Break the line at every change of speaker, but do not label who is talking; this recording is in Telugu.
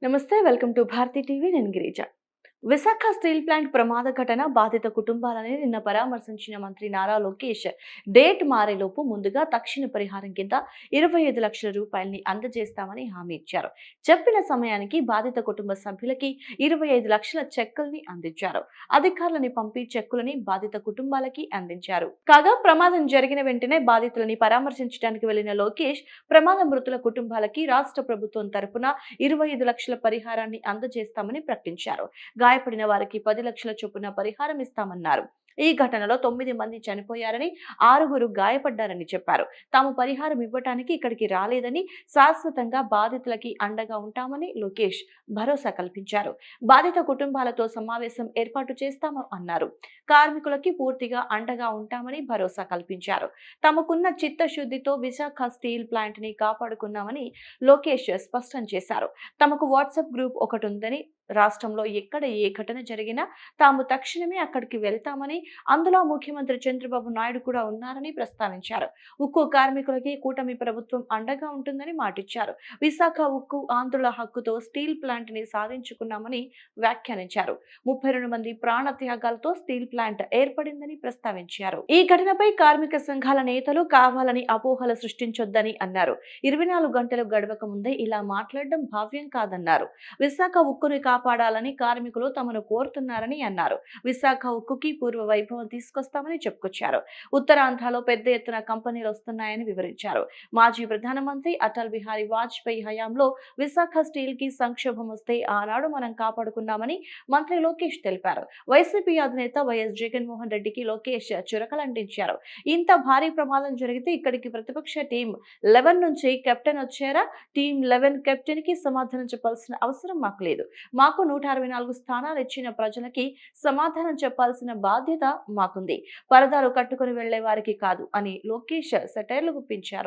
నమస్తే వెల్కమ్ టు భారతీ టీవీ నేను గిరిజ. విశాఖ స్టీల్ ప్లాంట్ ప్రమాద ఘటన బాధిత కుటుంబాలని నిన్న పరామర్శించిన మంత్రి నారా లోకేష్ డేట్ మారేలోపు ముందుగా తక్షణ పరిహారం కింద 25 లక్షల రూపాయలని అందజేస్తామని హామీ ఇచ్చారు. చెప్పిన సమయానికి బాధిత కుటుంబ సభ్యులకి 25 లక్షల చెక్కుల్ని అందించారు. అధికారులని పంపి చెక్కులని బాధిత కుటుంబాలకి అందించారు. కాగా ప్రమాదం జరిగిన వెంటనే బాధితులని పరామర్శించడానికి వెళ్లిన లోకేష్ ప్రమాద మృతుల కుటుంబాలకి రాష్ట్ర ప్రభుత్వం తరపున 25 లక్షల పరిహారాన్ని అందజేస్తామని ప్రకటించారు. గాయపడిన వారికి 10 లక్షల చొప్పున పరిహారం ఇస్తామన్నారు. ఈ ఘటనలో 9 మంది చనిపోయారని, 6గురు గాయపడ్డారని చెప్పారు. తాము పరిహారం ఇవ్వటానికి ఇక్కడికి రాలేదని, శాశ్వతంగా బాధితులకి అండగా ఉంటామని లోకేష్ భరోసా కల్పించారు. బాధిత కుటుంబాలతో సమావేశం ఏర్పాటు చేస్తాము అన్నారు. కార్మికులకి పూర్తిగా అండగా ఉంటామని భరోసా కల్పించారు. తమకున్న చిత్తశుద్ధితో విశాఖ స్టీల్ ప్లాంట్ ని కాపాడుకున్నామని లోకేష్ స్పష్టం చేశారు. తమకు వాట్సాప్ గ్రూప్ ఒకటి ఉందని, రాష్ట్రంలో ఎక్కడ ఏ ఘటన జరిగినా తాము తక్షణమే అక్కడికి వెళ్తామని, అందులో ముఖ్యమంత్రి చంద్రబాబు నాయుడు కూడా ఉన్నారని ప్రస్తావించారు. ఉక్కు కార్మికులకి కూటమి ప్రభుత్వం అండగా ఉంటుందని మాటిచ్చారు. విశాఖ ఉక్కు ఆంధ్రుల హక్కుతో స్టీల్ ప్లాంట్ ని సాధించుకున్నామని వ్యాఖ్యానించారు. 32 మంది ప్రాణ త్యాగాలతో స్టీల్ ప్లాంట్ ఏర్పడిందని ప్రస్తావించారు. ఈ ఘటనపై కార్మిక సంఘాల నేతలు కావాలని అపోహలు సృష్టించొద్దని అన్నారు. 24 గంటలు గడవక ముందే ఇలా మాట్లాడడం భావ్యం కాదన్నారు. విశాఖ ఉక్కుని కాపాడాలని కార్మికులు తమను కోరుతున్నారని అన్నారు. విశాఖ ఉక్కుకి పూర్వ వైభవం తీసుకొస్తామని చెప్పుకొచ్చారు. ఉత్తరాంధ్రలో పెద్ద ఎత్తున కంపెనీలు వస్తున్నాయని వివరించారు. మాజీ ప్రధానమంత్రి అటల్ బిహారీ వాజ్పేయి హయాంలో విశాఖ స్టీల్ కి సంక్షోభం వస్తే ఆనాడు మనం కాపాడుకున్నామని మంత్రి లోకేష్ తెలిపారు. వైసీపీ అధినేత వైఎస్ జగన్మోహన్ రెడ్డికి లోకేష్ చురకలంటించారు. ఇంత భారీ ప్రమాదం జరిగితే ఇక్కడికి ప్రతిపక్ష టీం 11 నుంచి కెప్టెన్ వచ్చారా? టీం 11 కెప్టెన్ కి సమాధానం చెప్పాల్సిన అవసరం మాకు లేదు. మాకు 164 స్థానాలు ఇచ్చిన ప్రజలకి సమాధానం చెప్పాల్సిన బాధ్యత మాకుంది. పరదాలు కట్టుకుని వెళ్లే వారికి కాదు అని లోకేష్ సెటైర్లు గుప్పించారు.